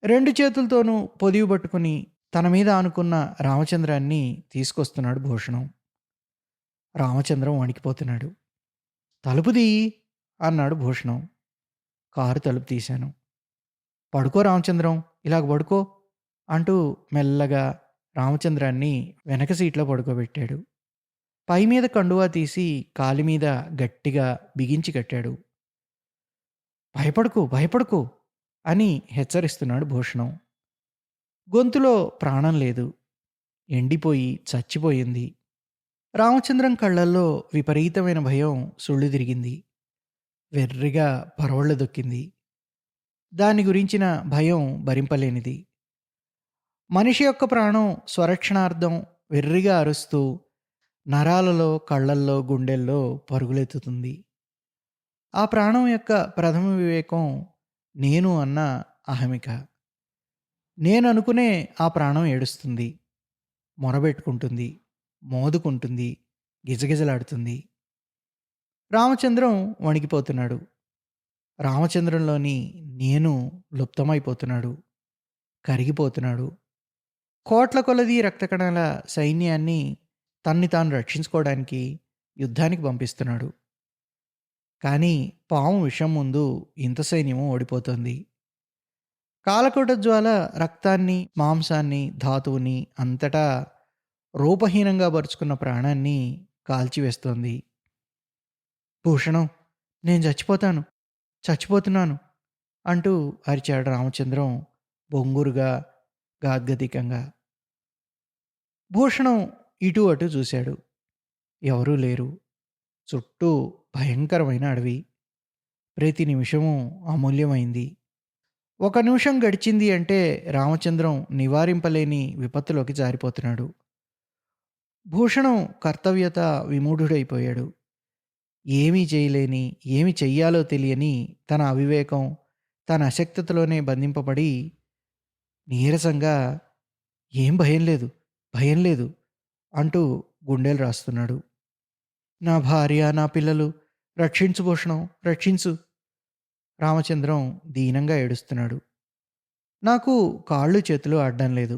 రెండు చేతులతోనూ పొదివి పట్టుకుని తన మీద ఆనుకున్న రామచంద్రాన్ని తీసుకొస్తున్నాడు భూషణం. రామచంద్రం వణికిపోతున్నాడు. "తలుపు తీయి" అన్నాడు భూషణం. కారు తలుపు తీశాను. "పడుకో రామచంద్రం, ఇలాగ పడుకో" అంటూ మెల్లగా రామచంద్రాన్ని వెనక సీట్లో పడుకోబెట్టాడు. పై మీద కండువా తీసి కాలి మీద గట్టిగా బిగించి కట్టాడు. "భయపడకు, భయపడకు" అని హెచ్చరిస్తున్నాడు భూషణం. గొంతులో ప్రాణం లేదు. ఎండిపోయి చచ్చిపోయింది. రామచంద్రం కళ్ళల్లో విపరీతమైన భయం సుళ్ళు తిరిగింది. వెర్రిగా పరవళ్ళు దొక్కింది. దాని గురించిన భయం భరింపలేనిది. మనిషి యొక్క ప్రాణం స్వరక్షణార్థం వెర్రిగా అరుస్తూ నరాలలో, కళ్ళల్లో, గుండెల్లో పరుగులెత్తుతుంది. ఆ ప్రాణం యొక్క ప్రథమ వివేకం నేను అన్న అహమిక. నేననుకునే ఆ ప్రాణం ఏడుస్తుంది, మొరబెట్టుకుంటుంది, మోదుకుంటుంది, గిజగిజలాడుతుంది. రామచంద్రం వణికిపోతున్నాడు. రామచంద్రంలోని నేను లుప్తమైపోతున్నాడు, కరిగిపోతున్నాడు. కోట్ల కొలది రక్తకణాల సైన్యాన్ని తన్ని తాను రక్షించుకోవడానికి యుద్ధానికి పంపిస్తున్నాడు. కానీ పాము విషం ముందు ఇంత సైన్యము ఓడిపోతుంది. కాలకోట జ్వాల రక్తాన్ని, మాంసాన్ని, ధాతువుని అంతటా రూపహీనంగా పరుచుకున్న ప్రాణాన్ని కాల్చివేస్తోంది. "భూషణం, నేను చచ్చిపోతాను, చచ్చిపోతున్నాను" అంటూ అరిచాడు రామచంద్రం బొంగురుగా, గాద్గదికంగా. భూషణం ఇటు అటు చూశాడు. ఎవరూ లేరు. చుట్టూ భయంకరమైన అడవి. ప్రతి నిమిషము అమూల్యమైంది. ఒక నిమిషం గడిచింది అంటే రామచంద్రం నివారింపలేని విపత్తులోకి జారిపోతున్నాడు. భూషణం కర్తవ్యత విమూఢుడైపోయాడు. ఏమీ చేయలేని, ఏమి చెయ్యాలో తెలియని తన అవివేకం, తన అశక్తతలోనే బంధింపబడి నీరసంగా "ఏం భయం లేదు, భయం లేదు" అంటూ గుండెలు రాస్తున్నాడు. "నా భార్య, నా పిల్లలు, రక్షించు భూషణం, రక్షించు" రామచంద్రం దీనంగా ఏడుస్తున్నాడు. నాకు కాళ్ళు చేతులు ఆడడం లేదు.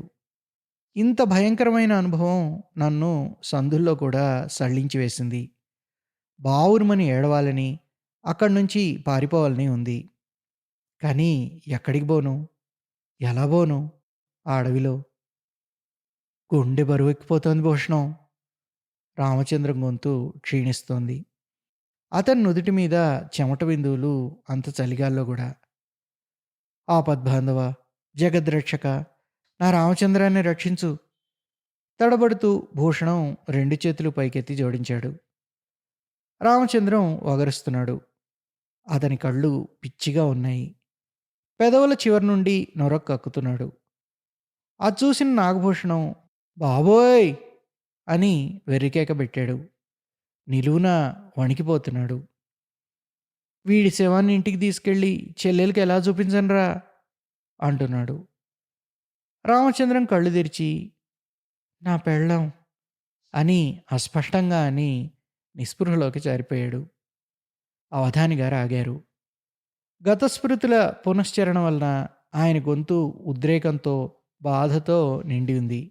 ఇంత భయంకరమైన అనుభవం నన్ను సందుల్లో కూడా సళ్ళించి వేసింది. బావురుమని ఏడవాలని, అక్కడి నుంచి పారిపోవాలని ఉంది. కానీ ఎక్కడికి పోను? ఎలా పోను ఆ అడవిలో? గుండె బరువెక్కిపోతోంది భూషణం. రామచంద్రం గొంతు క్షీణిస్తోంది. అతని నుదుటి మీద చెమట బిందువులు అంత చలిగాల్లో గూడా. "ఆపద్బాంధవ, జగద్రక్షక, నా రామచంద్రాన్ని రక్షించు" తడబడుతూ భూషణం రెండు చేతులు పైకెత్తి జోడించాడు. రామచంద్రం వగరుస్తున్నాడు. అతని కళ్ళు పిచ్చిగా ఉన్నాయి. పెదవుల చివరి నుండి నొరక కక్కుతున్నాడు. అది చూసిన నాగభూషణం "బాబోయ్" అని వెర్రికేక పెట్టాడు. నిలువునా వణికిపోతున్నాడు. "వీడి శవాన్ని ఇంటికి తీసుకెళ్ళి చెల్లెలకి ఎలా చూపించనురా" అంటున్నాడు. రామచంద్రం కళ్ళు తెరిచి "నా పెళ్ళాం" అని అస్పష్టంగా అని నిస్పృహలోకి జారిపోయాడు. అవధాని గారు ఆగారు. గతస్మృతుల పునశ్చరణ వలన ఆయన గొంతు ఉద్రేకంతో, బాధతో నిండి ఉంది.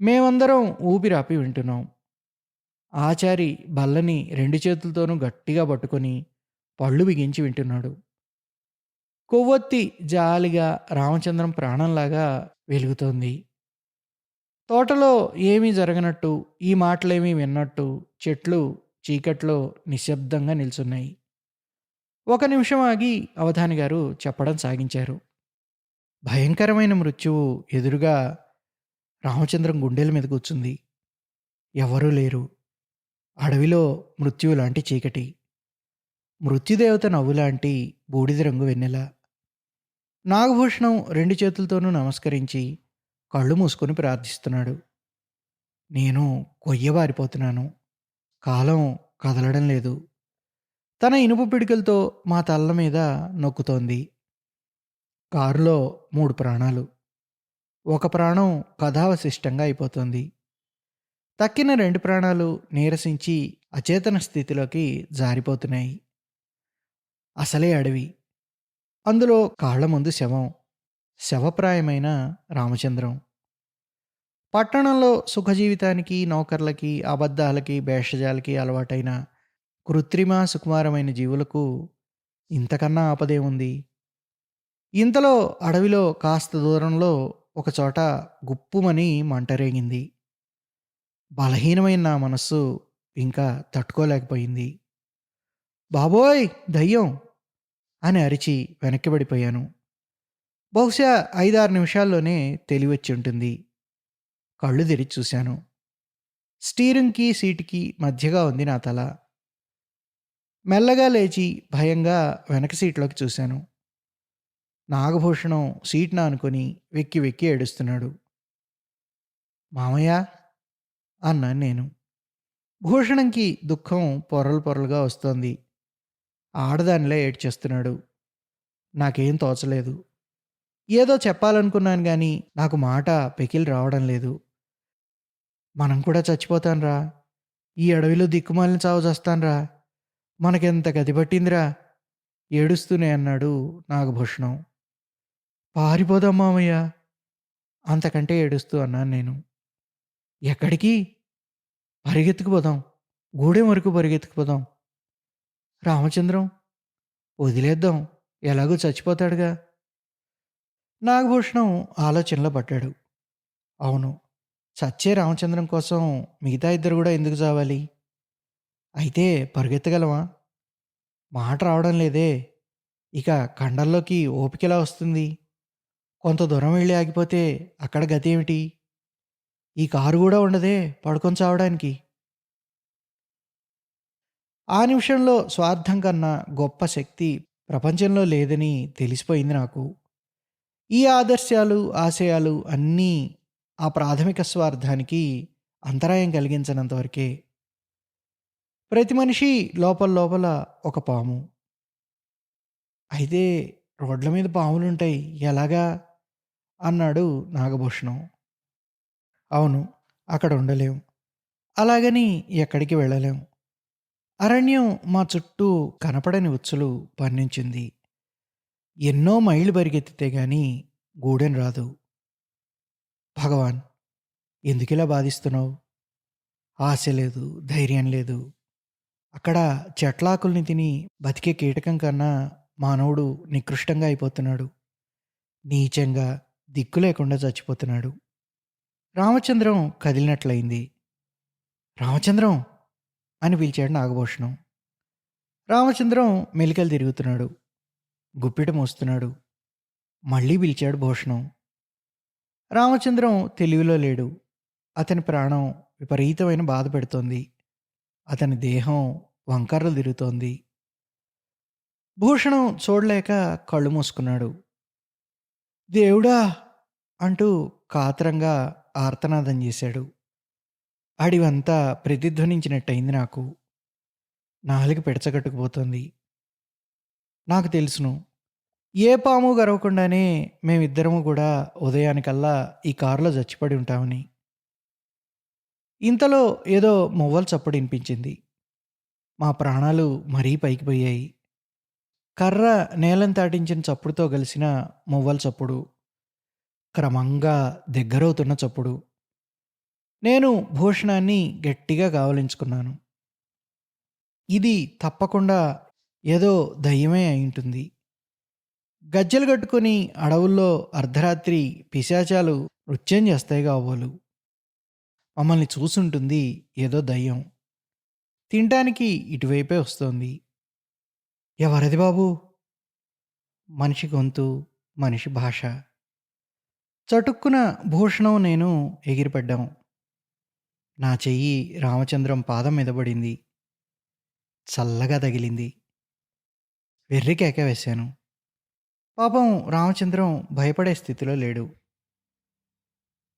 మేమందరం ఊపిరాపి వింటున్నాం. ఆచారి బల్లని రెండు చేతులతోనూ గట్టిగా పట్టుకొని పళ్ళు బిగించి వింటున్నాడు. కొవ్వొత్తి జాలిగా రామచంద్రం ప్రాణంలాగా వెలుగుతోంది. తోటలో ఏమీ జరగనట్టు, ఈ మాటలేమీ విన్నట్టు చెట్లు చీకట్లో నిశ్శబ్దంగా నిల్చున్నాయి. ఒక నిమిషం ఆగి అవధాని గారు చెప్పడం సాగించారు. భయంకరమైన మృత్యువు ఎదురుగా రామచంద్రం గుండెల మీద కూర్చుంది. ఎవరూ లేరు. అడవిలో మృత్యువు లాంటి చీకటి. మృత్యుదేవత నవ్వులాంటి బూడిద రంగు వెన్నెల. నాగభూషణం రెండు చేతులతోనూ నమస్కరించి కళ్ళు మూసుకొని ప్రార్థిస్తున్నాడు. "నేను కొయ్యబారిపోతున్నాను. కాలం కదలడం లేదు. తన ఇనుప పిడికలతో మా తలల మీద నొక్కుతోంది. కారులో 3 ప్రాణాలు. ఒక ప్రాణం కథావశిష్టంగా అయిపోతోంది. తక్కిన 2 ప్రాణాలు నీరసించి అచేతన స్థితిలోకి జారిపోతున్నాయి. అసలే అడవి. అందులో కాళ్ల ముందు శవం. శవప్రాయమైన రామచంద్రం. పట్టణంలో సుఖజీవితానికి, నౌకర్లకి, అబద్ధాలకి, భేషజాలకి అలవాటైన కృత్రిమ, సుకుమారమైన జీవులకు ఇంతకన్నా ఆపదేముంది? ఇంతలో అడవిలో కాస్త దూరంలో ఒకచోట గుప్పుమని మంట రేగింది. బలహీనమైన నా మనస్సు ఇంకా తట్టుకోలేకపోయింది. బాబోయ్! దయ్యం! అని అరిచి వెనక్కి పడిపోయాను. బహుశా 5, 6 నిమిషాల్లోనే తెలివొచ్చుంటుంది. కళ్ళు తెరిచి చూశాను. స్టీరింగ్‌కి, సీటుకి మధ్యగా ఉంది నా తల. మెల్లగా లేచి భయంగా వెనక సీట్లోకి చూశాను. నాగభూషణం సీట్‌ని ఆనుకొని వెక్కి వెక్కి ఏడుస్తున్నాడు. మామయ్య! అన్నాను నేను. భూషణంకి దుఃఖం పొరలు పొరలుగా వస్తోంది. ఆడదానిలా ఏడ్చేస్తున్నాడు. నాకేం తోచలేదు. ఏదో చెప్పాలనుకున్నాను గానీ, నాకు మాట పెకిలి రావడం లేదు. మనం కూడా చచ్చిపోతాంరా. ఈ అడవిలో దిక్కుమాలిన చావు చస్తాన్రా. మనకెంత గతి పట్టిందిరా ఏడుస్తూనే అన్నాడు నాగభూషణం. పారిపోదాం మామయ్య! అంతకంటే ఏడుస్తూ అన్నాను నేను. ఎక్కడికి? పరిగెత్తుకుపోదాం. గూడెం వరకు పరిగెత్తుకుపోదాం. రామచంద్రం వదిలేద్దాం. ఎలాగో చచ్చిపోతాడుగా. నాగభూషణం ఆలోచనలో పడ్డాడు. అవును. చచ్చే రామచంద్రం కోసం మిగతా ఇద్దరు గూడా ఎందుకు చావాలి? అయితే పరుగెత్తగలమా? మాట రావడం లేదే. ఇక కండల్లోకి ఓపికెలా వస్తుంది? కొంత దూరం వెళ్లి ఆగిపోతే అక్కడ గతేమిటి? ఈ కారు గూడా ఉండదే పడుకొని చావడానికి. ఆ నిమిషంలో స్వార్థం కన్నా గొప్ప శక్తి ప్రపంచంలో లేదని తెలిసిపోయింది నాకు. ఈ ఆదర్శాలు, ఆశయాలు అన్నీ ఆ ప్రాథమిక స్వార్థానికి అంతరాయం కలిగించనంత వరకే. ప్రతి మనిషి లోపల లోపల ఒక పాము. అయితే రోడ్ల మీద పాములుంటాయి ఎలాగా? అన్నాడు నాగభూషణం. అవును. అక్కడ ఉండలేం. అలాగని ఎక్కడికి వెళ్ళలేం. అరణ్యం మా చుట్టూ కనపడని ఉచ్చులు పన్నించింది. ఎన్నో మైళ్ళు పరిగెత్తితే గాని గూడెం రాదు. భగవాన్! ఎందుకిలా బాధిస్తున్నావు? ఆశ లేదు, ధైర్యం లేదు. అక్కడ చెట్లాకుల్ని తిని బతికే కీటకం కన్నా మానవుడు నికృష్టంగా అయిపోతున్నాడు. నీచంగా, దిక్కు లేకుండా చచ్చిపోతున్నాడు. రామచంద్రం కదిలినట్లయింది. రామచంద్రం! అని పిలిచాడు నాగభూషణం. రామచంద్రం మెలికలు తిరుగుతున్నాడు. గుప్పిట మోస్తున్నాడు. మళ్ళీ పిలిచాడు భూషణం. రామచంద్రం తెలివిలో లేడు. అతని ప్రాణం విపరీతమైన బాధ పెడుతోంది. అతని దేహం వంకర్లు తిరుగుతోంది. భూషణం చూడలేక కళ్ళు మూసుకున్నాడు. దేవుడా! అంటూ కాతరంగా ఆర్తనాదం చేశాడు. అడివంతా ప్రతిధ్వనించినట్టయింది నాకు. నాలుక పిడచగట్టుకుపోతోంది. నాకు తెలుసును. ఏ పాము గరవకుండానే మేమిద్దరము కూడా ఉదయానికల్లా ఈ కారులో చచ్చిపడి ఉంటామని. ఇంతలో ఏదో మువ్వల చప్పుడు వినిపించింది. మా ప్రాణాలు మరీ పైకి పోయాయి. కర్ర నేలను తాటించిన చప్పుడుతో కలిసిన మువ్వల చప్పుడు. క్రమంగా దగ్గరవుతున్న చప్పుడు. నేను భూషణాన్ని గట్టిగా కావలించుకున్నాను. ఇది తప్పకుండా ఏదో దయ్యమే అయింటుంది. గజ్జెలు కట్టుకొని అడవుల్లో అర్ధరాత్రి పిశాచాలు నృత్యం చేస్తాయి కాబోలు. మమ్మల్ని చూసుంటుంది ఏదో దయ్యం. తినటానికి ఇటువైపే వస్తోంది. ఎవరది బాబు? మనిషి గొంతు, మనిషి భాష. చటుక్కున భూషణం నేను ఎగిరిపడ్డాం. నా చెయ్యి రామచంద్రం పాదం మీద పడింది. చల్లగా తగిలింది. వెర్రి కేక వేశాను. పాపం రామచంద్రం భయపడే స్థితిలో లేడు.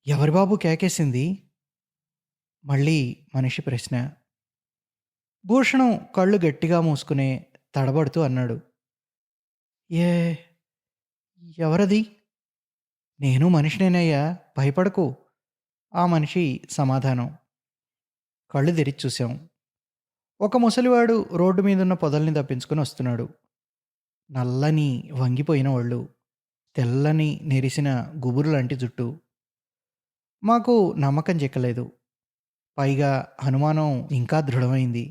ఎవరి బాబు కేకేసింది? మళ్ళీ మనిషి ప్రశ్న. భూషణం కళ్ళు గట్టిగా మూసుకునే తడబడుతూ అన్నాడు. ఏ ఎవరది? నేను మనిషినేనయ్యా భయపడకు. ఆ మనిషి సమాధానం. కళ్ళు తెరిచి చూశాం. ఒక ముసలివాడు రోడ్డు మీదున్న పొదల్ని తప్పించుకొని వస్తున్నాడు. నల్లని వంగిపోయిన ఒళ్ళు. తెల్లని నెరిసిన గుబురులాంటి జుట్టు. మాకు నమ్మకం చిక్కలేదు. పైగా అనుమానం ఇంకా దృఢమైంది.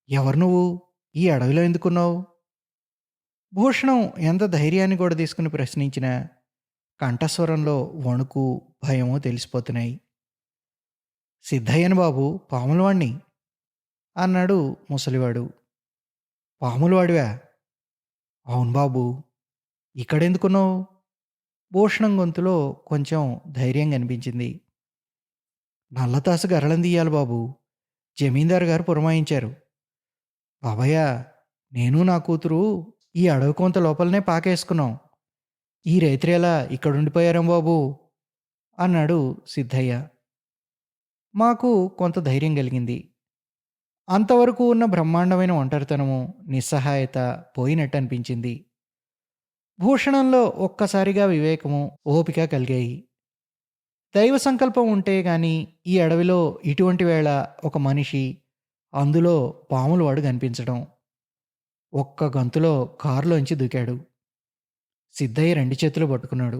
"ఎవరు నువ్వు? ఈ అడవిలో ఎందుకున్నావు?" భూషణం ఎంత ధైర్యాన్ని కూడా తీసుకుని ప్రశ్నించినా కంఠస్వరంలో వణుకు, భయము తెలిసిపోతున్నాయి. "సిద్ధయ్యను బాబు, పాములవాణ్ణి" అన్నాడు ముసలివాడు. "పాములవాడివా?" "అవును బాబు." "ఇక్కడెందుకున్నావు?" భూషణం గొంతులో కొంచెం ధైర్యం కనిపించింది. "నల్లతాసు గరళం తీయాలి బాబు. జమీందారు గారు పురమాయించారు." "బాబయ్య, నేను నా కూతురు ఈ అడవి కొంత లోపలనే పాకేసుకున్నాం. ఈ రైత్రి ఎలా ఇక్కడుండిపోయారేం బాబు?" అన్నాడు సిద్ధయ్య. మాకు కొంత ధైర్యం కలిగింది. అంతవరకు ఉన్న బ్రహ్మాండమైన ఒంటరితనము, నిస్సహాయత పోయినట్టు అనిపించింది. భూషణంలో ఒక్కసారిగా వివేకము, ఓపిక కలిగాయి. దైవ సంకల్పం ఉంటే గాని ఈ అడవిలో ఇటువంటి వేళ ఒక మనిషి, అందులో పాముల వాడు కనిపించడం. ఒక్క గంతులో కారులోంచి దూకాడు. సిద్ధయ్య 2 చేతులు పట్టుకున్నాడు.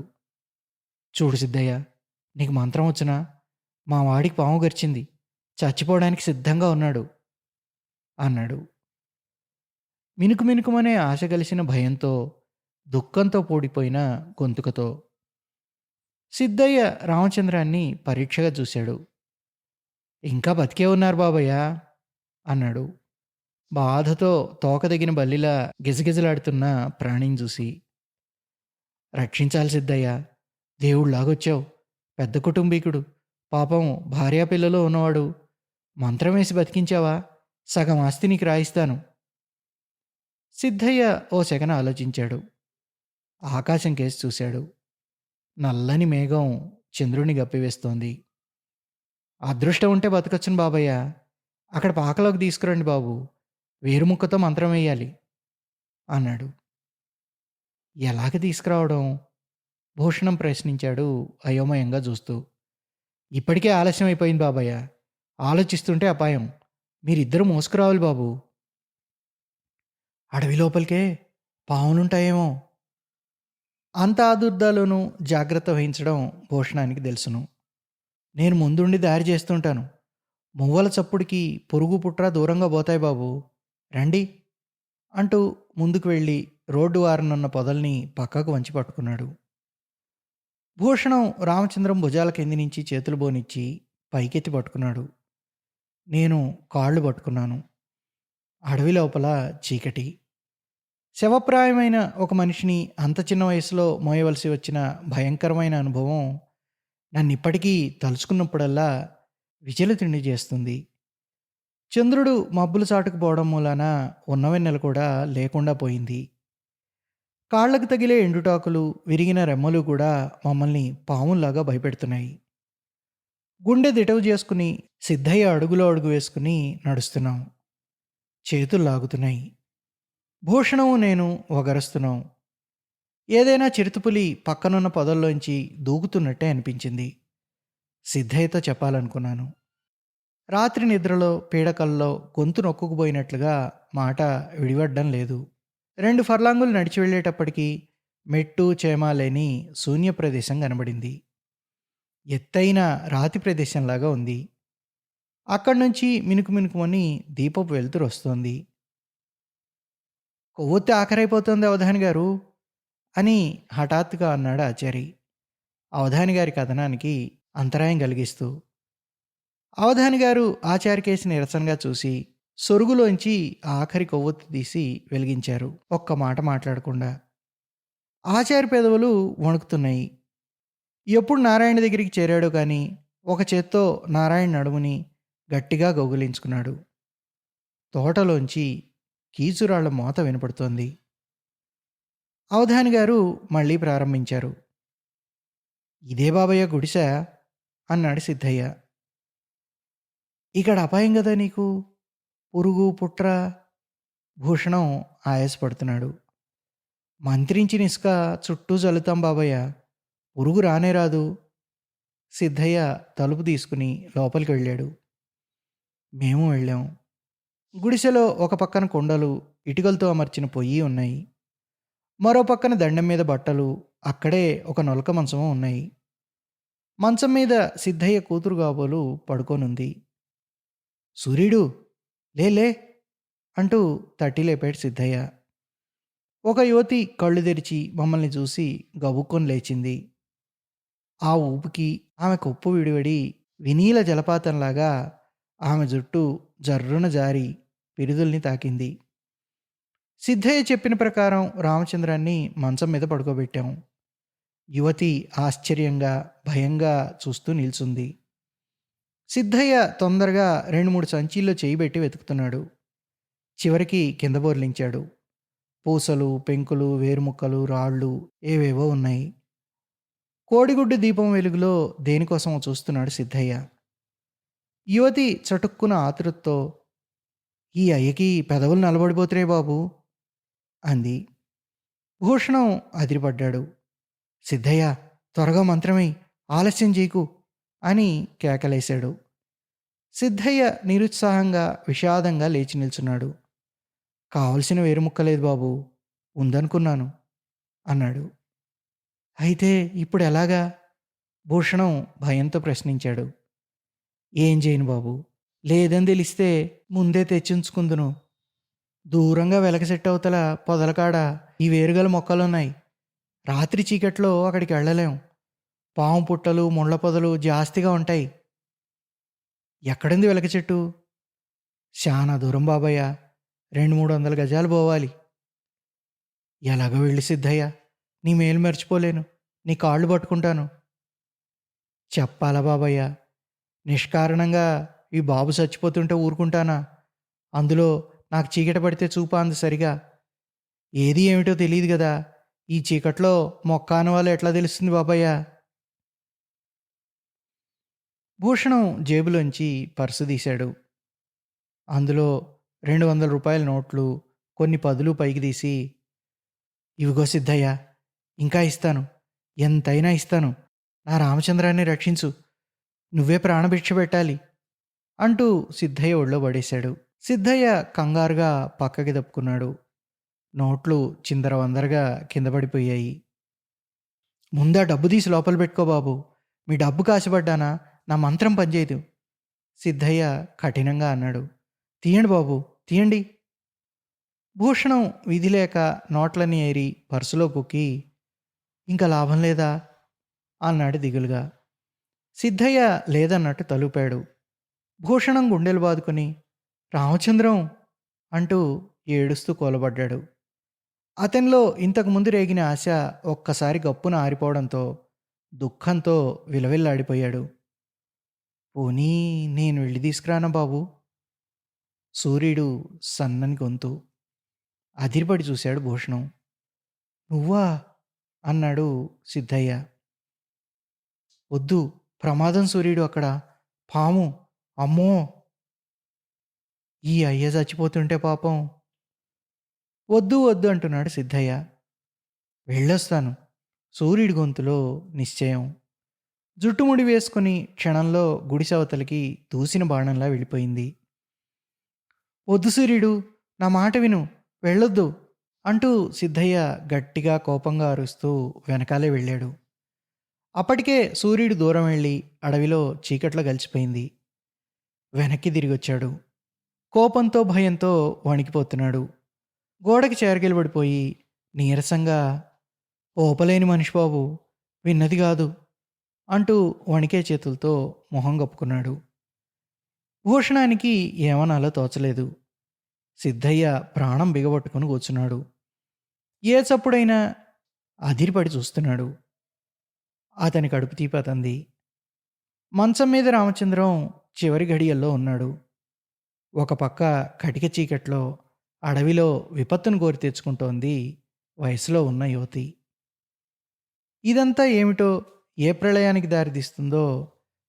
"చూడు సిద్ధయ్య, నీకు మంత్రం వచ్చునా? మా వాడికి పాము గరిచింది. చచ్చిపోవడానికి సిద్ధంగా ఉన్నాడు" అన్నాడు. మినుకు మినుకుమనే ఆశ కలిసిన భయంతో, దుఃఖంతో కూడిపోయిన గొంతుకతో సిద్ధయ్య రామచంద్రాన్ని పరీక్షగా చూశాడు. "ఇంకా బతికే ఉన్నారు బాబయ్య" అన్నాడు. బాధతో తోక తెగిన బల్లిలా గిజగిజలాడుతున్న ప్రాణిని చూసి. "రక్షించాలి సిద్ధయ్య. దేవుడిలాగొచ్చావు. పెద్ద కుటుంబీకుడు. పాపం భార్యా పిల్లలు ఉన్నవాడు. మంత్రం వేసి బతికించావా? సగం ఆస్తి నీకు రాయిస్తాను." సిద్ధయ్య ఓ సెకన ఆలోచించాడు. ఆకాశం కేసి చూశాడు. నల్లని మేఘం చంద్రుని గప్పివేస్తోంది. "అదృష్టం ఉంటే బతకొచ్చును బాబయ్య. అక్కడ పాకలోకి తీసుకురండి బాబు. వేరుముక్కతో మంత్రం వేయాలి" అన్నాడు. "ఎలాగ తీసుకురావడం?" భూషణం ప్రశ్నించాడు అయోమయంగా చూస్తూ. "ఇప్పటికే ఆలస్యం అయిపోయింది బాబయ్య. ఆలోచిస్తుంటే అపాయం. మీరిద్దరూ మోసుకురావాలి బాబు." "అడవి లోపలికే పావులుంటాయేమో." అంత ఆదుర్దాలోనూ జాగ్రత్త వహించడం భూషణానికి తెలుసును. "నేను ముందుండి దారి చేస్తుంటాను. మువ్వల చప్పుడుకి పురుగు పుట్ర దూరంగా పోతాయి బాబు. రండి" అంటూ ముందుకు వెళ్ళి రోడ్డు వారనున్న పొదల్ని పక్కకు వంచి పట్టుకున్నాడు. భూషణం రామచంద్రం భుజాల కింది నుంచి చేతులు బోనిచ్చి పైకెత్తి పట్టుకున్నాడు. నేను కాళ్ళు పట్టుకున్నాను. అడవి లోపల చీకటి. శవప్రాయమైన ఒక మనిషిని అంత చిన్న వయసులో మోయవలసి వచ్చిన భయంకరమైన అనుభవం నన్నిప్పటికీ తలుచుకున్నప్పుడల్లా విచలితుణ్ణి చేస్తుంది. చంద్రుడు మబ్బులు చాటుకుపోవడం మూలాన ఉన్నవెన్నెల కూడా లేకుండా పోయింది. కాళ్లకు తగిలే ఎండుటాకులు, విరిగిన రెమ్మలు కూడా మమ్మల్ని పాముల్లాగా భయపెడుతున్నాయి. గుండె దిటవు చేసుకుని సిద్ధయ్య అడుగులో అడుగు వేసుకుని నడుస్తున్నాం. చేతులు లాగుతున్నాయి. భూషణము నేను వగరుస్తున్నాం. ఏదైనా చిరుతపులి పక్కనున్న పొదల్లోంచి దూకుతున్నట్టే అనిపించింది. సిద్ధయ్యతో చెప్పాలనుకున్నాను. రాత్రి నిద్రలో పీడకల్లో గొంతు నొక్కుకుపోయినట్లుగా మాట విడివడ్డం లేదు. 2 ఫర్లాంగులు నడిచి వెళ్ళేటప్పటికి మెట్టు చేమ లేని శూన్య ప్రదేశం కనబడింది. ఎత్తైన రాతి ప్రదేశంలాగా ఉంది. అక్కడి నుంచి మినుకు మినుకుమని దీపపు వెలుతురు వస్తోంది. "కొవ్వొత్తి ఆఖరైపోతోంది అవధాని గారు" అని హఠాత్తుగా అన్నాడు ఆచారి, అవధాని గారి కథనానికి అంతరాయం కలిగిస్తూ. అవధాని గారు ఆచారి కేసి నిరసనగా చూసి సొరుగులోంచి ఆఖరి కొవ్వొత్తి తీసి వెలిగించారు, ఒక్క మాట మాట్లాడకుండా. ఆచారి పెదవులు వణుకుతున్నాయి. ఎప్పుడు నారాయణ దగ్గరికి చేరాడో కానీ ఒక చేత్తో నారాయణ నడుముని గట్టిగా గౌగిలించుకున్నాడు. తోటలోంచి కీచురాళ్ల మోత వినపడుతోంది. అవధాని గారు మళ్ళీ ప్రారంభించారు. "ఇదే బాబయ్య గుడిసె" అన్నాడు సిద్ధయ్య. "ఇక్కడ అపాయం కదా నీకు. పురుగు పుట్ర." భూషణం ఆయాసపడుతున్నాడు. "మంత్రించిన ఇసుక చుట్టూ చల్లుతాం బాబయ్య. పురుగు రానే రాదు." సిద్ధయ్య తలుపు తీసుకుని లోపలికి వెళ్ళాడు. మేము వెళ్ళాం. గుడిసెలో ఒక పక్కన కుండలు, ఇటుకలతో అమర్చిన పొయ్యి ఉన్నాయి. మరో పక్కన దండెం మీద బట్టలు, అక్కడే ఒక నొలక మంచము ఉన్నాయి. మంచం మీద సిద్ధయ్య కూతురు కాబోలు పడుకోనుంది. "సూరీడు, లే లే" అంటూ తట్టి లేపాడు సిద్ధయ్య. ఒక యువతి కళ్ళు తెరిచి మమ్మల్ని చూసి గబుక్కున లేచింది. ఆ ఊపుకి ఆమె కొప్పు విడివడి వినీల జలపాతంలాగా ఆమె జుట్టు జర్రున జారి పిరుదుల్ని తాకింది. సిద్ధయ్య చెప్పిన ప్రకారం రామచంద్రాన్ని మంచం మీద పడుకోబెట్టాం. యువతి ఆశ్చర్యంగా, భయంగా చూస్తూ నిల్చుంది. సిద్ధయ్య తొందరగా 2, 3 సంచీల్లో చెయ్యి బెట్టి వెతుకుతున్నాడు. చివరికి కింద బోర్లించాడు. పూసలు, పెంకులు, వేరుముక్కలు, రాళ్ళు ఏవేవో ఉన్నాయి. కోడిగుడ్డు దీపం వెలుగులో దేనికోసమో చూస్తున్నాడు సిద్ధయ్య. యువతి చటుక్కున ఆతృతతో, "ఈ అయ్యకి పెదవులు నల్లబడిపోతున్నాయి బాబూ" అంది. భూషణం అదిరిపడ్డాడు. "సిద్ధయ్య, త్వరగా మంత్రమెయ్, ఆలస్యం చేయకు" అని కేకలేశాడు. సిద్ధయ్య నిరుత్సాహంగా, విషాదంగా లేచి నిల్చున్నాడు. "కావలసిన వేరుముక్క లేదు బాబూ, ఉందనుకున్నాను" అన్నాడు. "అయితే ఇప్పుడెలాగా?" భూషణం భయంతో ప్రశ్నించాడు. "ఏం చేయను బాబూ, లేదని తెలిస్తే ముందే తెచ్చుంచుకుందును. దూరంగా వెలక చెట్టు అవతల పొదలకాడ ఈ వేరుగల మొక్కలున్నాయి. రాత్రి చీకట్లో అక్కడికి వెళ్ళలేం. పాము పుట్టలు, ముళ్ళ పొదలు జాస్తిగా ఉంటాయి." "ఎక్కడుంది వెలక చెట్టు?" "శానా దూరం బాబయ్య, 200, 300 గజాలు పోవాలి." "ఎలాగో వెళ్ళి సిద్ధయ్య, నీ మేలు మర్చిపోలేను. నీ కాళ్ళు పట్టుకుంటాను." "చెప్పాలా బాబయ్య, నిష్కారణంగా ఈ బాబు చచ్చిపోతుంటే ఊరుకుంటానా? అందులో నాకు చీకటి పడితే చూపా అంది సరిగా. ఏది ఏమిటో తెలియదు గదా! ఈ చీకట్లో మొక్క ఆనవాలో ఎట్లా తెలుస్తుంది బాబయ్య?" భూషణం జేబులోంచి పర్సు తీశాడు. అందులో రూ. 200 నోట్లు, కొన్ని పదులు పైకి తీసి, "ఇవిగో సిద్ధయ్య, ఇంకా ఇస్తాను. ఎంతైనా ఇస్తాను. నా రామచంద్రాన్ని రక్షించు. నువ్వే ప్రాణభిక్ష పెట్టాలి" అంటూ సిద్ధయ్య ఒళ్ళో పడేశాడు. సిద్ధయ్య కంగారుగా పక్కకి తప్పుకున్నాడు. నోట్లు చిందరవందరగా కింద పడిపోయాయి. "ముందా డబ్బు తీసి లోపల పెట్టుకో బాబు. మీ డబ్బుకి ఆశపడ్డానా నా మంత్రం పనిచేయదు" సిద్ధయ్య కఠినంగా అన్నాడు. "తీయండి బాబు, తీయండి." భూషణం విధి లేక నోట్లని ఏరి పర్సులో కుక్కి, "ఇంకా లాభం లేదా?" అన్నాడు దిగులుగా. సిద్ధయ్య లేదన్నట్టు తలూపాడు. భూషణం గుండెలు బాదుకొని, "రామచంద్రం" అంటూ ఏడుస్తూ కూలబడ్డాడు. అతనిలో ఇంతకుముందు రేగిన ఆశ ఒక్కసారి గప్పున ఆరిపోవడంతో దుఃఖంతో విలవిల్లాడిపోయాడు. "పోనీ నేను వెళ్ళి తీసుకురానా బాబు?" సూర్యుడు సన్నని గొంతు. అదిరిపడి చూశాడు భూషణం. "నువ్వా?" అన్నాడు సిద్ధయ్య. "వద్దు, ప్రమాదం సూర్యుడు అక్కడ. పాము, అమ్మో!" "ఈ అయ్య చచ్చిపోతుంటే పాపం." "వద్దు వద్దు" అంటున్నాడు సిద్ధయ్య. "వెళ్ళొస్తాను." సూర్యుడి గొంతులో నిశ్చయం. జుట్టుముడి వేసుకుని క్షణంలో గుడిసెవతలికి దూసిన బాణంలా వెళ్ళిపోయింది. "వద్దు సూర్యుడు, నా మాట విను, వెళ్ళొద్దు" అంటూ సిద్ధయ్య గట్టిగా కోపంగా అరుస్తూ వెనకాలే వెళ్ళాడు. అప్పటికే సూర్యుడు దూరం వెళ్ళి అడవిలో చీకట్లో కలిసిపోయింది. వెనక్కి తిరిగొచ్చాడు. కోపంతో, భయంతో వణికిపోతున్నాడు. గోడకి చేరగిలబడిపోయి నీరసంగా, "ఓపలేని మనిషి బాబు, విన్నది కాదు" అంటూ వణికే చేతులతో మొహం కప్పుకున్నాడు. భూషణానికి ఏమనాలో తోచలేదు. సిద్ధయ్య ప్రాణం బిగబట్టుకుని కూర్చున్నాడు. ఏ చప్పుడైనా అదిరిపడి చూస్తున్నాడు. అతని కడుపు తీపి అతంది. మంచం మీద రామచంద్రం చివరి ఘడియల్లో ఉన్నాడు. ఒక పక్క కటిక చీకట్లో అడవిలో విపత్తును కోరి తెచ్చుకుంటోంది వయసులో ఉన్న యువతి. ఇదంతా ఏమిటో, ఏ ప్రళయానికి దారితీస్తుందో,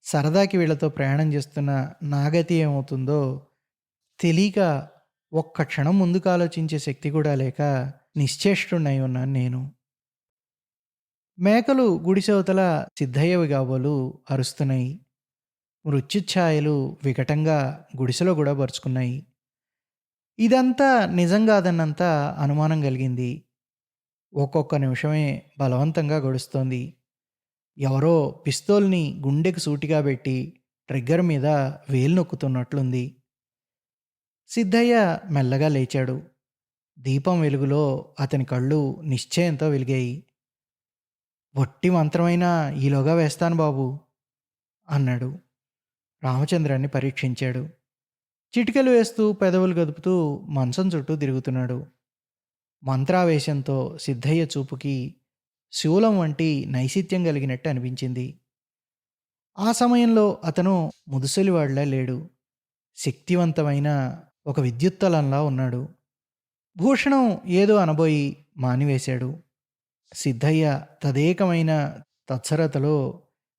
సరదాకి వీళ్లతో ప్రయాణం చేస్తున్న నాగతి ఏమవుతుందో తెలియక ఒక్క క్షణం ముందుకు ఆలోచించే శక్తి కూడా లేక నిశ్చేష్టుడై ఉన్నాను నేను. మేకలు గుడిసెవతల సిద్ధయ్యవి కాబోలు అరుస్తున్నాయి. మృత్యుఛాయలు వికటంగా గుడిసెలో కూడా పరుచుకున్నాయి. ఇదంతా నిజం కాదన్నంత అనుమానం కలిగింది. ఒక్కొక్క నిమిషమే బలవంతంగా గడుస్తోంది. ఎవరో పిస్తోల్‌ని గుండెకు సూటిగా పెట్టి ట్రిగ్గర్ మీద వేలు నొక్కుతున్నట్లుంది. సిద్ధయ్య మెల్లగా లేచాడు. దీపం వెలుగులో అతని కళ్ళు నిశ్చయంతో వెలిగాయి. "వట్టి మంత్రమైనా ఈలోగా వేస్తాను బాబూ" అన్నాడు. రామచంద్రాన్ని పరీక్షించాడు. చిటికెలు వేస్తూ పెదవులు కదుపుతూ మంచం చుట్టూ తిరుగుతున్నాడు. మంత్రావేశంతో సిద్ధయ్య చూపుకి శూలం వంటి నైశిత్యం కలిగినట్టు అనిపించింది. ఆ సమయంలో అతను ముదుసలివాడిలా లేడు. శక్తివంతమైన ఒక విద్యుత్తలంలా ఉన్నాడు. భూషణం ఏదో అనబోయి మానివేశాడు. సిద్ధయ్య తదేకమైన తత్సరతలో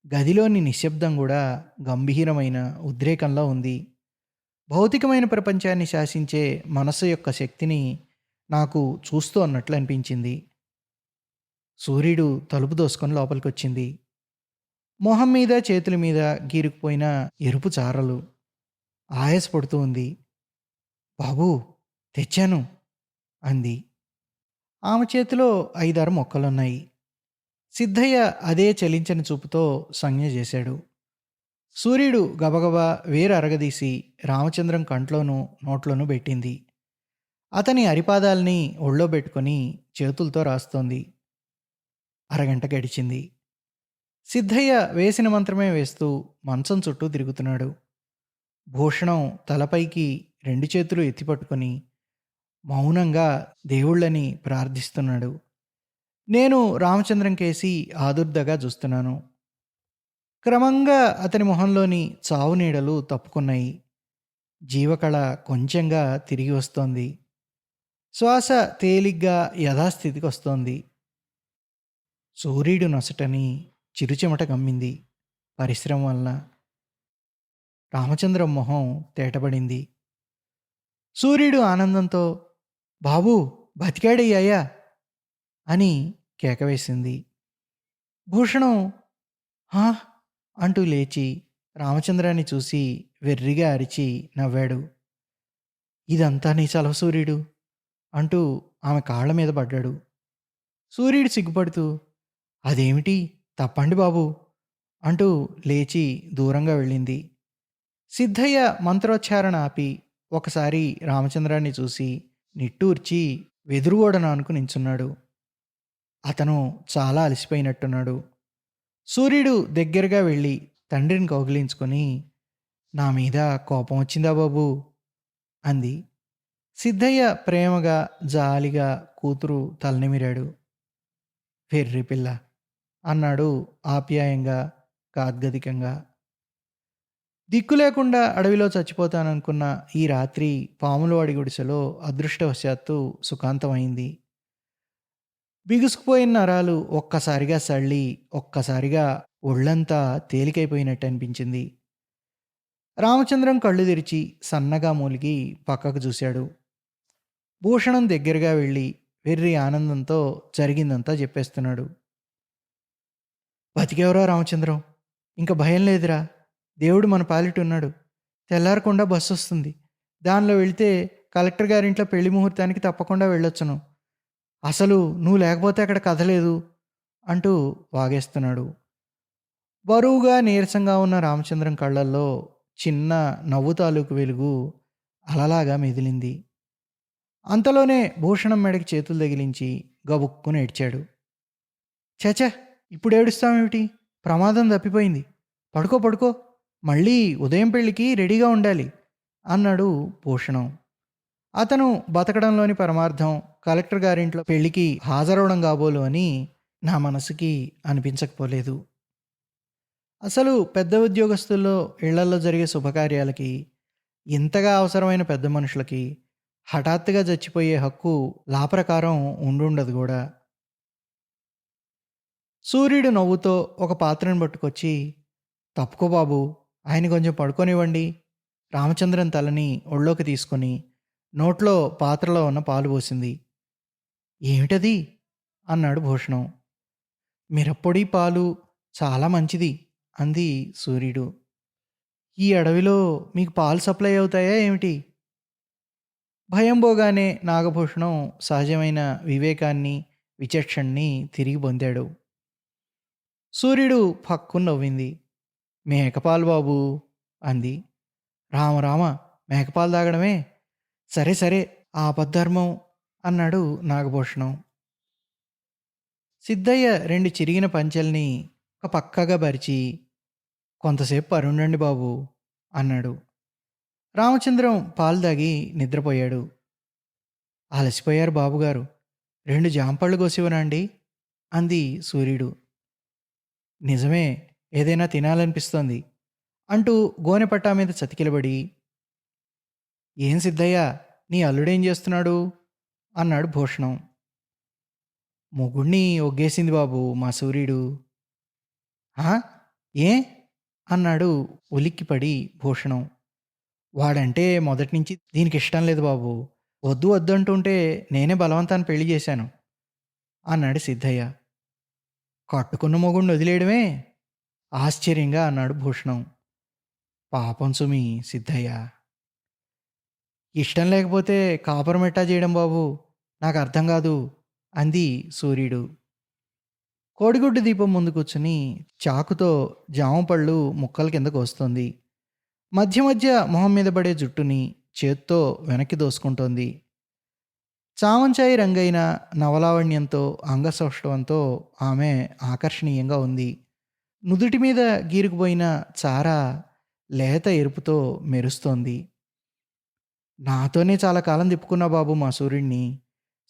గదిలోని నిశ్శబ్దం కూడా గంభీరమైన ఉద్రేకంలా ఉంది. భౌతికమైన ప్రపంచాన్ని శాసించే మనస్సు యొక్క శక్తిని నాకు చూస్తూ అన్నట్లు అనిపించింది. సూర్యుడు తలుపు దోసుకొని లోపలికొచ్చింది. మొహం మీద చేతుల మీద గీరుకుపోయిన ఎరుపు చారలు. ఆయాసపడుతూ ఉంది. "బాబూ తెచ్చాను" అంది. ఆమె చేతిలో 5, 6 మొక్కలున్నాయి. సిద్ధయ్య అదే చలించని చూపుతో సంజ్ఞ చేశాడు. సూర్యుడు గబగబా వేరు అరగదీసి రామచంద్రం కంట్లోనూ నోట్లోనూ పెట్టింది. అతని అరిపాదాల్ని ఒళ్ళో పెట్టుకొని చేతులతో రాస్తోంది. అరగంట గడిచింది. సిద్ధయ్య వేసిన మంత్రమే వేస్తూ మంచం చుట్టూ తిరుగుతున్నాడు. భూషణం తలపైకి 2 చేతులు ఎత్తిపట్టుకొని మౌనంగా దేవుళ్ళని ప్రార్థిస్తున్నాడు. నేను రామచంద్రం కేసి ఆదుర్దగా చూస్తున్నాను. క్రమంగా అతని మొహంలోని చావు నీడలు తప్పుకున్నాయి. జీవకళ కొంచెంగా తిరిగి వస్తోంది. శ్వాస తేలిగ్గా యథాస్థితికి వస్తోంది. సూర్యుడు నొసటని చిరుచెమట గమ్మింది. పరిశ్రమ వలన రామచంద్రం మొహం తేటబడింది. సూర్యుడు ఆనందంతో "బాబూ బతికాడయ్యాయా" అని కేకవేసింది. భూషణం "హా" అంటూ లేచి రామచంద్రాన్ని చూసి వెర్రిగా అరిచి నవ్వాడు. "ఇదంతా నీ చలవ సూర్యుడు" అంటూ ఆమె కాళ్ళ మీద పడ్డాడు. సూర్యుడు సిగ్గుపడుతూ "అదేమిటి తప్పండి బాబు" అంటూ లేచి దూరంగా వెళ్ళింది. సిద్ధయ్య మంత్రోచ్చారణ ఆపి ఒకసారి రామచంద్రాన్ని చూసి నిట్టూర్చి వెదురుగోడను ఆనుకు నించున్నాడు. అతను చాలా అలసిపోయినట్టున్నాడు. సూర్యుడు దగ్గరగా వెళ్ళి తండ్రిని కౌగిలించుకొని "నా మీద కోపం వచ్చిందా బాబూ" అంది. సిద్ధయ్య ప్రేమగా జాలిగా కూతురు తలనిమిరాడు. "వెర్రి పిల్ల" అన్నాడు ఆప్యాయంగా గాద్గదికంగా. దిక్కు లేకుండా అడవిలో చచ్చిపోతాననుకున్న ఈ రాత్రి పాములవాడి గుడిసెలో అదృష్టవశాత్తు సుఖాంతమైంది. బిగుసుకుపోయిన నరాలు ఒక్కసారిగా సళ్ళి ఒక్కసారిగా ఒళ్ళంతా తేలికైపోయినట్టు అనిపించింది. రామచంద్రం కళ్ళు తెరిచి సన్నగా మూలిగి పక్కకు చూశాడు. భూషణం దగ్గరగా వెళ్ళి వెర్రి ఆనందంతో జరిగిందంతా చెప్పేస్తున్నాడు. "బతికేవరా రామచంద్రం, ఇంక భయం లేదురా. దేవుడు మన పాలిటున్నాడు. తెల్లారకుండా బస్సొస్తుంది. దానిలో వెళితే కలెక్టర్ గారింట్లో పెళ్లి ముహూర్తానికి తప్పకుండా వెళ్ళొచ్చును. అసలు నువ్వు లేకపోతే అక్కడ కదలేదు" అంటూ వాగేస్తున్నాడు. బరువుగా నీరసంగా ఉన్న రామచంద్రం కళ్ళల్లో చిన్న నవ్వు తాలూకు వెలుగు అలలాగా మెదిలింది. అంతలోనే భూషణం మెడకి చేతులు తగిలించి గబుక్కున ఏడ్చాడు. "ఛ! ఇప్పుడు ఏడుస్తావేమిటి? ప్రమాదం తప్పిపోయింది. పడుకో పడుకో. మళ్ళీ ఉదయం పెళ్ళికి రెడీగా ఉండాలి" అన్నాడు భూషణం. అతను బతకడంలోని పరమార్థం కలెక్టర్ గారింట్లో పెళ్లికి హాజరవడం కాబోలు అని నా మనసుకి అనిపించకపోలేదు. అసలు పెద్ద ఉద్యోగస్తుల్లో ఇళ్లల్లో జరిగే శుభకార్యాలకి, ఇంతగా అవసరమైన పెద్ద మనుషులకి హఠాత్తుగా చచ్చిపోయే హక్కు లా ప్రకారం ఉండుండదు కూడా. సూర్యుడు నవ్వుతో ఒక పాత్రను పట్టుకొచ్చి "తప్పుకో బాబు, ఆయన కొంచెం పడుకోనివ్వండి" రామచంద్రన్ తలని ఒళ్ళోకి తీసుకొని నోట్లో పాత్రలో ఉన్న పాలు పోసింది. "ఏమిటది?" అన్నాడు భూషణం. "మిరప్పొడి పాలు చాలా మంచిది" అంది సూర్యుడు. "ఈ అడవిలో మీకు పాలు సప్లై అవుతాయా ఏమిటి?" భయం పోగానే నాగభూషణం సహజమైన వివేకాన్ని విచక్షణని తిరిగి పొందాడు. సూర్యుడు ఫక్కున నవ్వింది. "మేకపాలు బాబూ" అంది. "రామ రామ! మేకపాలు తాగడమే? సరే సరే ఆపద్ధర్మం" అన్నాడు నాగభూషణం. సిద్ధయ్య 2 చిరిగిన పంచెల్ని ఒక పక్కగా పరిచి, "కొంతసేపు పరుండండి బాబూ" అన్నాడు. రామచంద్రం పాలు తాగి నిద్రపోయాడు. "అలసిపోయారు బాబుగారు. 2 జాంపళ్ళు కోసివ్వనా అండి?" అంది సూర్యుడు. "నిజమే ఏదైనా తినాలనిపిస్తోంది" అంటూ గోనెపట్టా మీద చతికిలబడి, "ఏం సిద్ధయ్య, నీ అల్లుడేం చేస్తున్నాడు?" అన్నాడు భూషణం. "మొగుణ్ణి ఒగ్గేసింది బాబు మా సూర్యుడు." "ఆ? ఏ?" అన్నాడు ఉలిక్కిపడి భూషణం. "వాడంటే మొదటినుంచి దీనికిష్టం లేదు బాబు. వద్దు వద్దు అంటుంటే నేనే బలవంతాన పెళ్లి చేశాను" అన్నాడు సిద్ధయ్య. "కట్టుకున్న మొగుణ్ణి వదిలేయడమే?" ఆశ్చర్యంగా అన్నాడు భూషణం. "పాపం సుమి సిద్ధయ్య." "ఇష్టం లేకపోతే కాపురం ఎట్టా చేయడం బాబు? నాకు అర్థం కాదు" అంది సూర్యుడు. కోడిగుడ్డు దీపం ముందు కూర్చుని చాకుతో జామ పళ్ళు ముక్కల కింద కోస్తోంది. మధ్య మధ్య మొహం మీద పడే జుట్టుని చేత్తో వెనక్కి దోసుకుంటోంది. చామంచాయి రంగైన నవలావణ్యంతో అంగసౌష్ఠవంతో ఆమె ఆకర్షణీయంగా ఉంది. నుదుటి మీద గీరుకుపోయిన చార లేత ఎరుపుతో మెరుస్తోంది. "నాతోనే చాలా కాలం తిప్పుకున్నావు బాబు మా సూర్యుడిని.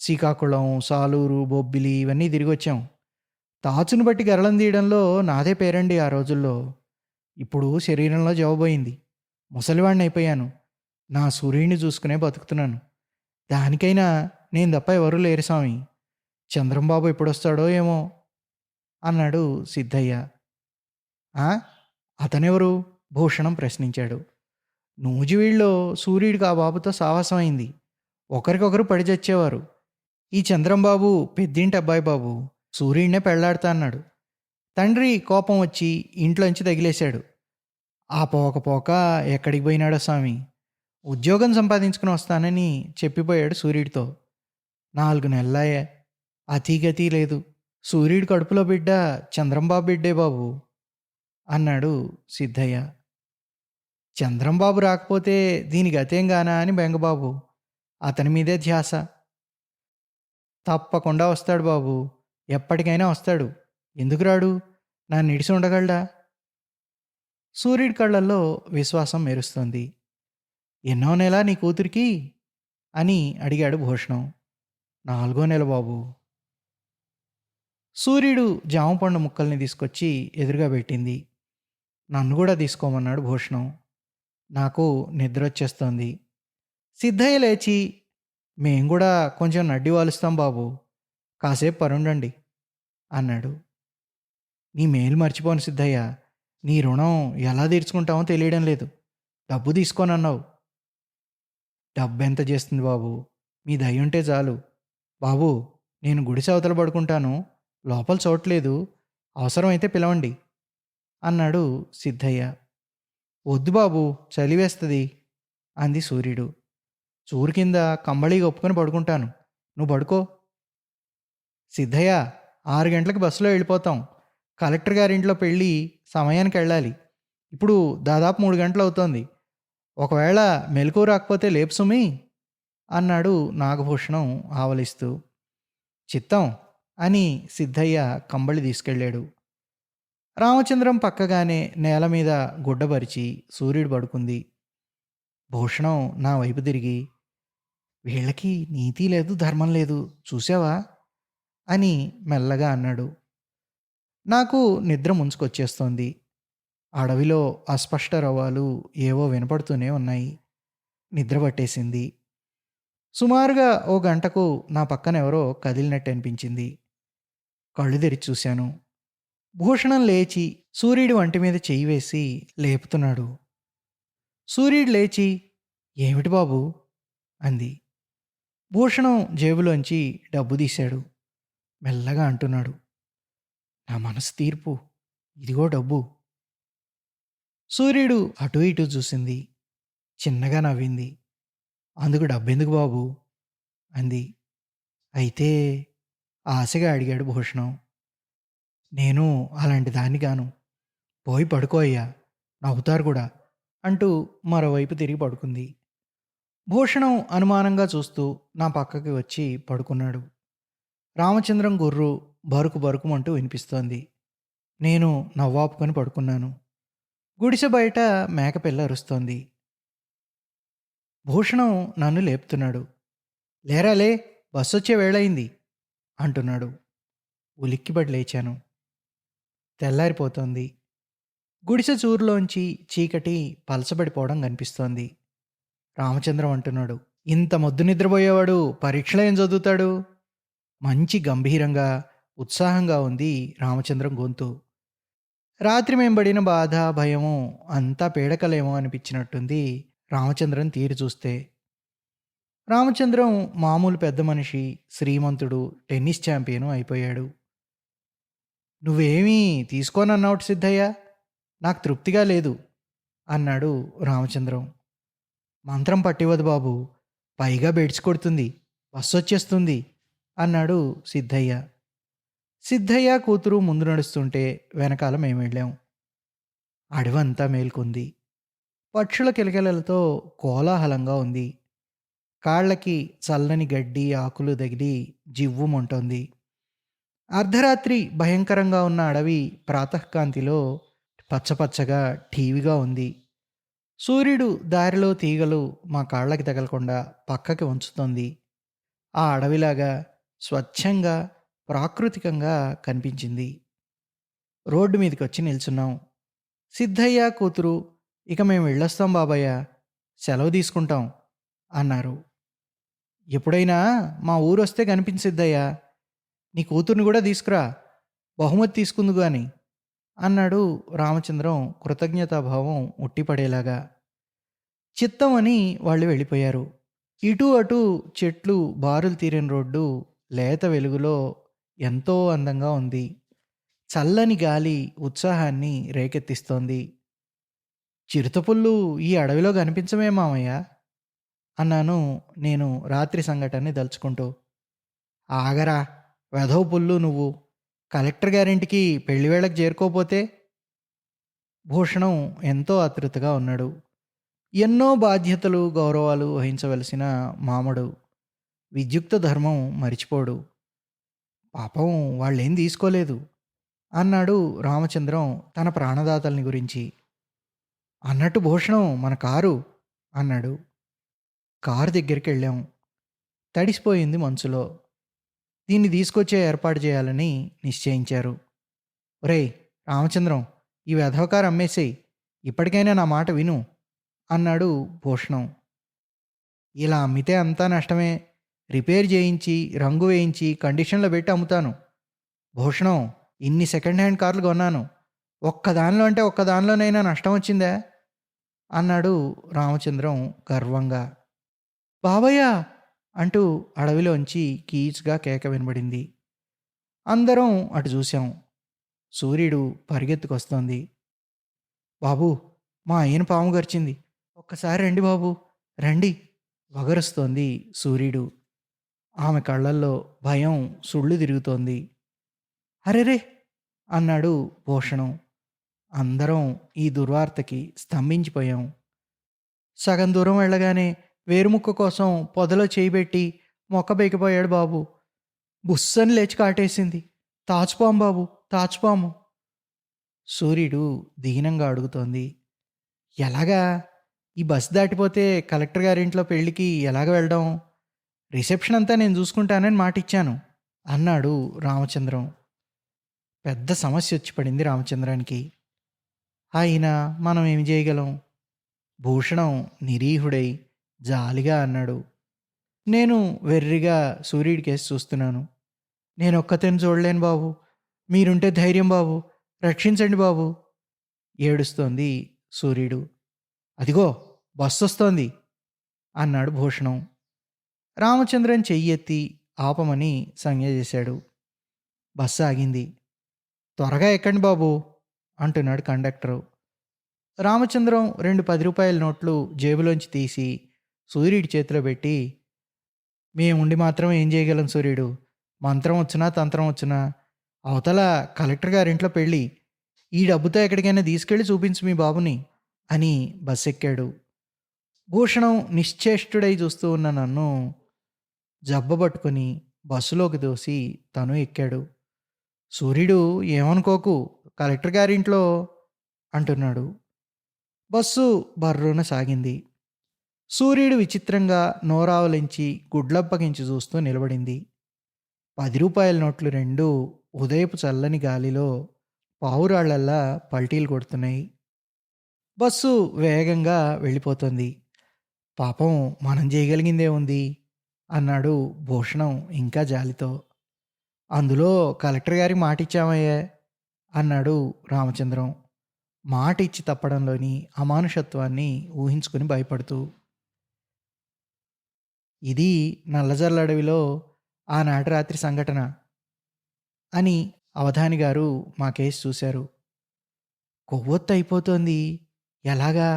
శ్రీకాకుళం, సాలూరు, బొబ్బిలి ఇవన్నీ తిరిగొచ్చాం. తాచును బట్టి గరళం తీయడంలో నాదే పేరండి ఆ రోజుల్లో. ఇప్పుడు శరీరంలో జవబోయింది. ముసలివాడినయిపోయాను. నా సూర్యుడిని చూసుకునే బతుకుతున్నాను. దానికైనా నేను తప్ప ఎవరూ లేరు స్వామి. చంద్రంబాబు ఎప్పుడొస్తాడో ఏమో" అన్నాడు సిద్ధయ్య. "ఆ? అతనెవరు?" భూషణం ప్రశ్నించాడు. "నూజివీడులో సూర్యుడికి ఆ బాబుతో సావాసం అయింది. ఒకరికొకరు పడి చచ్చేవారు. ఈ చంద్రంబాబు పెద్దింటి అబ్బాయి బాబు. సూర్యుడినే పెళ్లాడతా అన్నాడు. తండ్రి కోపం వచ్చి ఇంట్లోంచి తగిలేశాడు. ఆ పోక పోక ఎక్కడికి పోయినాడో స్వామి. ఉద్యోగం సంపాదించుకుని వస్తానని చెప్పిపోయాడు సూర్యుడితో. 4 నెలలాయే. అతీగతి లేదు. సూర్యుడి కడుపులో బిడ్డ చంద్రంబాబు బిడ్డే బాబు" అన్నాడు సిద్ధయ్య. "చంద్రంబాబు రాకపోతే దీని గతేం గానా అని బెంగబాబు. అతని మీదే ధ్యాస." "తప్పకుండా వస్తాడు బాబు. ఎప్పటికైనా వస్తాడు. ఎందుకు రాడు? నన్నిడిసి ఉండగలడా?" సూర్యుడి కళ్ళల్లో విశ్వాసం మెరుస్తోంది. "ఎన్నో నెల నీ కూతురికి?" అని అడిగాడు భూషణం. "4గో నెల బాబు." సూర్యుడు జామపండు ముక్కల్ని తీసుకొచ్చి ఎదురుగా పెట్టింది. "నన్ను కూడా తీసుకోమన్నాడు భూషణం. నాకు నిద్రొచ్చేస్తోంది." సిద్ధయ్య లేచి, "మేం కూడా కొంచెం నడ్డి వాలుస్తాం బాబు. కాసేపు పరుండండి" అన్నాడు. "నీ మేలు మర్చిపోను సిద్ధయ్య. నీ రుణం ఎలా తీర్చుకుంటామో తెలియడం లేదు. డబ్బు తీసుకోనన్నావు." "డబ్బెంత చేస్తుంది బాబు? మీ దయుంటే చాలు. బాబూ, నేను గుడిసె అవతల పడుకుంటాను. లోపల చోట్లేదు. అవసరమైతే పిలవండి" అన్నాడు సిద్ధయ్య. "వద్దు బాబు, చలివేస్తది" అంది సూర్యుడు. "చూరు కింద కంబళి కప్పుకొని పడుకుంటాను. నువ్వు పడుకో." "సిద్ధయ్య, 6 గంటలకు బస్సులో వెళ్ళిపోతాం. కలెక్టర్ గారింట్లో పెళ్ళి సమయానికి వెళ్ళాలి. ఇప్పుడు దాదాపు 3 గంటలవుతోంది. ఒకవేళ మెలకువ రాకపోతే లేపు సుమి" అన్నాడు నాగభూషణం ఆవలిస్తూ. "చిత్తం" అని సిద్ధయ్య కంబళి తీసుకెళ్ళాడు. రామచంద్రం పక్కగానే నేల మీద గుడ్డపరిచి సూర్యుడు పడుకుంది. భూషణం నా వైపు తిరిగి, "వీళ్ళకి నీతి లేదు, ధర్మం లేదు చూసావా?" అని మెల్లగా అన్నాడు. నాకు నిద్ర ముంచుకొచ్చేస్తోంది. అడవిలో అస్పష్ట రవాలు ఏవో వినపడుతూనే ఉన్నాయి. నిద్ర పట్టేసింది. సుమారుగా ఓ గంటకు నా పక్కన ఎవరో కదిలినట్టు అనిపించింది. కళ్ళు తెరిచి చూశాను. భూషణం లేచి సూర్యుడి వంటి మీద చెయ్యి వేసి లేపుతున్నాడు. సూర్యుడు లేచి, "ఏమిటి బాబు?" అంది. భూషణం జేబులోంచి డబ్బు తీశాడు. మెల్లగా అంటున్నాడు, "నా మనసు తీర్పు. ఇదిగో డబ్బు." సూర్యుడు అటూ ఇటూ చూసింది. చిన్నగా నవ్వింది. "అందుకు డబ్బెందుకు బాబు?" అంది. "అయితే" ఆశగా అడిగాడు భూషణం. నేను అలాంటి దాన్ని గాను. పోయి పడుకో అయ్యా, నవ్వుతారు కూడా అంటూ మరోవైపు తిరిగి పడుకుంది. భూషణం అనుమానంగా చూస్తూ నా పక్కకి వచ్చి పడుకున్నాడు. రామచంద్రం గుర్రు బరుకు బరుకుమంటూ వినిపిస్తోంది. నేను నవ్వాపుకొని పడుకున్నాను. గుడిసె బయట మేకపిల్ల అరుస్తోంది. భూషణం నన్ను లేపుతున్నాడు. లేరా లే, బస్సొచ్చే వేళయింది అంటున్నాడు. ఉలిక్కిపడి లేచాను. తెల్లారిపోతోంది. గుడిసె చూరులోంచి చీకటి పలచబడిపోవడం కనిపిస్తోంది. రామచంద్రం అంటున్నాడు. ఇంత మొద్దు నిద్రపోయేవాడు పరీక్షలో ఏం చదువుతాడు? మంచి గంభీరంగా, ఉత్సాహంగా ఉంది రామచంద్రం గొంతు. రాత్రి మేం పడిన బాధ, భయము అంతా పీడకలేమో అనిపించినట్టుంది రామచంద్రం తీరు చూస్తే. రామచంద్రం మామూలు పెద్ద మనిషి, శ్రీమంతుడు, టెన్నిస్ ఛాంపియను అయిపోయాడు. "నువ్వేమీ తీసుకోనన్నావుట సిద్ధయ్య, నాకు తృప్తిగా లేదు" అన్నాడు రామచంద్రం. "మంత్రం పట్టివ్వదు బాబు, పైగా బెడిసి కొడుతుంది, బస్సొచ్చేస్తుంది" అన్నాడు సిద్ధయ్య. సిద్ధయ్య కూతురు ముందు నడుస్తుంటే వెనకాల మేమెళ్ళాం. అడవంతా మేల్కొంది. పక్షుల కిలకిలలతో కోలాహలంగా ఉంది. కాళ్ళకి చల్లని గడ్డి, ఆకులు తగిలి జివ్వుమంటోంది. అర్ధరాత్రి భయంకరంగా ఉన్న అడవి ప్రాతఃకాంతిలో పచ్చపచ్చగా ఠీవిగా ఉంది. సూర్యుడు దారిలో తీగలు మా కాళ్ళకి తగలకుండా పక్కకి ఉంచుతోంది. ఆ అడవిలాగా స్వచ్ఛంగా, ప్రాకృతికంగా కనిపించింది. రోడ్డు మీదకొచ్చి నిల్చున్నాం. సిద్ధయ్య కూతురు, "ఇక మేము వెళ్ళొస్తాం బాబయ్య, సెలవు తీసుకుంటాం" అన్నారు. "ఎప్పుడైనా మా ఊరొస్తే కనిపించు సిద్ధయ్య, నీ కూతుర్ని కూడా తీసుకురా, బహుమతి తీసుకుందు గాని" అన్నాడు రామచంద్రం కృతజ్ఞతాభావం ఉట్టిపడేలాగా. చిత్తం అని వాళ్ళు వెళ్ళిపోయారు. ఇటూ అటూ చెట్లు బారులు తీరిన రోడ్డు లేత వెలుగులో ఎంతో అందంగా ఉంది. చల్లని గాలి ఉత్సాహాన్ని రేకెత్తిస్తోంది. "చిరుతపుళ్ళు ఈ అడవిలో కనిపించమే మామయ్య" అన్నాను నేను రాత్రి సంఘటనని దలుచుకుంటూ. "ఆగరా వెధవ పుల్లు నువ్వు, కలెక్టర్ గారింటికి పెళ్లివేళకు చేరుకోపోతే" భూషణం ఎంతో ఆతృతగా ఉన్నాడు. ఎన్నో బాధ్యతలు, గౌరవాలు వహించవలసిన మామడు. విద్యుక్త ధర్మం మరిచిపోడు. "పాపం వాళ్ళేం తీసుకోలేదు" అన్నాడు రామచంద్రం తన ప్రాణదాతల్ని గురించి. "అన్నట్టు భూషణం మన కారు" అన్నాడు. కారు దగ్గరికెళ్ళాం. తడిసిపోయింది మంచులో. దీన్ని తీసుకొచ్చే ఏర్పాటు చేయాలని నిశ్చయించారు. "ఒరేయ్ రామచంద్రం, ఈ వెధవ కారు అమ్మేసేయ్, ఇప్పటికైనా నా మాట విను" అన్నాడు భూషణం. "ఇలా అమ్మితే అంతా నష్టమే. రిపేర్ చేయించి, రంగు వేయించి, కండిషన్లో పెట్టి అమ్ముతాను. భూషణం, ఇన్ని సెకండ్ హ్యాండ్ కార్లు కొన్నాను, ఒక్కదానిలో అంటే ఒక్కదానిలోనైనా నష్టం వచ్చిందా" అన్నాడు రామచంద్రం గర్వంగా. "బాబయ్య" అంటూ అడవిలోంచి కీచుగా కేక వినబడింది. అందరం అటు చూశాం. సూర్యుడు పరిగెత్తుకొస్తోంది. "బాబూ, మా అయ్యను పాము గరిచింది, ఒక్కసారి రండి బాబు, రండి" వగరుస్తోంది సూర్యుడు. ఆమె కళ్ళల్లో భయం సుళ్ళు తిరుగుతోంది. "అరెరే" అన్నాడు భూషణం. అందరం ఈ దుర్వార్తకి స్తంభించిపోయాం. సగం దూరం వెళ్ళగానే వేరుముక్క కోసం పొదలో చేయిబెట్టి మొక్క బెకిపోయాడు బాబు. బుస్సని లేచి కాటేసింది. "తాచుపాము బాబు, తాచుపాము" సూర్యుడు దీనంగా అడుగుతోంది. "ఎలాగా? ఈ బస్ దాటిపోతే కలెక్టర్ గారింట్లో పెళ్ళికి ఎలాగ వెళ్ళడం? రిసెప్షన్ అంతా నేను చూసుకుంటానని మాటిచ్చాను" అన్నాడు రామచంద్రం. పెద్ద సమస్య వచ్చి పడింది రామచంద్రానికి. అయినా మనం ఏమి చేయగలం? భూషణం నిరీహుడై జాలిగా అన్నాడు. నేను వెర్రిగా సూర్యుడికేసి చూస్తున్నాను. "నేనొక్కతేని చూడలేను బాబు, మీరుంటే ధైర్యం బాబు, రక్షించండి బాబు" ఏడుస్తోంది సూర్యుడు. "అదిగో బస్సొస్తోంది" అన్నాడు భూషణం. రామచంద్రన్ చెయ్యెత్తి ఆపమని సంజ్ఞ చేశాడు. బస్సు ఆగింది. "త్వరగా ఎక్కండి బాబు" అంటున్నాడు కండక్టరు. రామచంద్రం 2 10 నోట్లు జేబులోంచి తీసి సూర్యుడి చేతిలో పెట్టి, "మేముండి మాత్రం ఏం చేయగలం సూర్యుడు, మంత్రం వచ్చినా, తంత్రం వచ్చినా అవతల కలెక్టర్ గారింట్లో పెళ్లి. ఈ డబ్బుతో ఎక్కడికైనా తీసుకెళ్ళి చూపించు మీ బాబుని అని బస్సెక్కాడు. భూషణం నిశ్చేష్టుడై చూస్తూ ఉన్న నన్ను జబ్బ పట్టుకొని బస్సులోకి దోసి తను ఎక్కాడు. సూర్యుడు ఏమనుకోకు కలెక్టర్ గారింట్లో అంటున్నాడు. బస్సు బర్రున సాగింది. సూర్యుడు విచిత్రంగా నోరావలించి గుడ్లప్పగించి చూస్తూ నిలబడింది. రూ. 10 నోట్లు రెండూ ఉదయపు చల్లని గాలిలో పావురాళ్లల్లా పల్టీలు కొడుతున్నాయి. బస్సు వేగంగా వెళ్ళిపోతుంది. పాపం మనం చేయగలిగిందేముంది అన్నాడు భూషణం ఇంకా జాలితో. అందులో కలెక్టర్ గారికి మాటిచ్చామయ్యే అన్నాడు రామచంద్రం. మాట ఇచ్చి తప్పడంలోని అమానుషత్వాన్ని ఊహించుకుని భయపడుతూ. ఇది నల్లజర్ల అడవిలో ఆనాటి రాత్రి సంఘటన అని అవధాని గారు మా కేసు చూశారు. కొవ్వొత్తు అయిపోతోంది ఎలాగా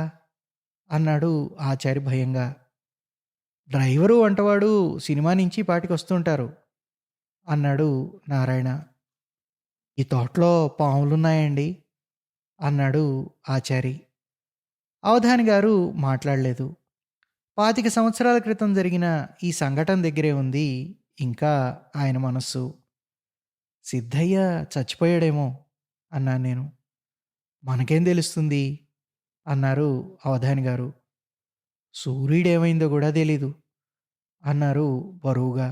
అన్నాడు ఆచారి భయంగా. డ్రైవరు వంటవాడు సినిమా నుంచి పాటికి వస్తుంటారు అన్నాడు నారాయణ. ఈ తోటలో పాములున్నాయండి అన్నాడు ఆచారి. అవధాని గారు మాట్లాడలేదు. 25 సంవత్సరాల క్రితం జరిగిన ఈ సంఘటన దగ్గరే ఉంది ఇంకా ఆయన మనస్సు. సిద్ధయ్య చచ్చిపోయాడేమో అన్నాను నేను. మనకేం తెలుస్తుంది అన్నారు అవధాని గారు. సూర్యుడేమైందో కూడా తెలీదు అన్నారు బరువుగా.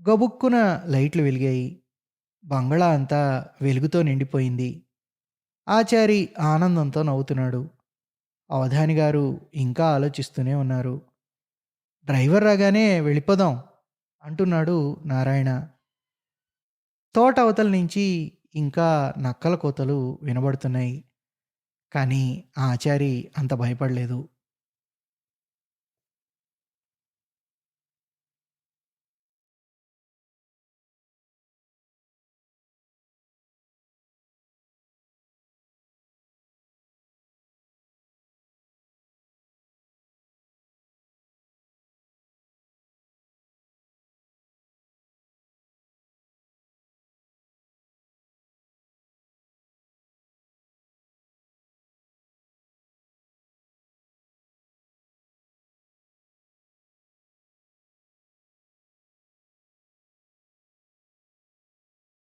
గబుక్కున లైట్లు వెలిగాయి. బంగళా అంతా వెలుగుతో నిండిపోయింది. ఆచారి ఆనందంతో నవ్వుతున్నాడు. అవధాని గారు ఇంకా ఆలోచిస్తూనే ఉన్నారు. డ్రైవర్ రాగానే వెళ్ళిపోదాం అంటున్నాడు నారాయణ. తోట అవతల నుంచి ఇంకా నక్కల కోతలు వినబడుతున్నాయి. కానీ ఆ ఆచారి అంత భయపడలేదు.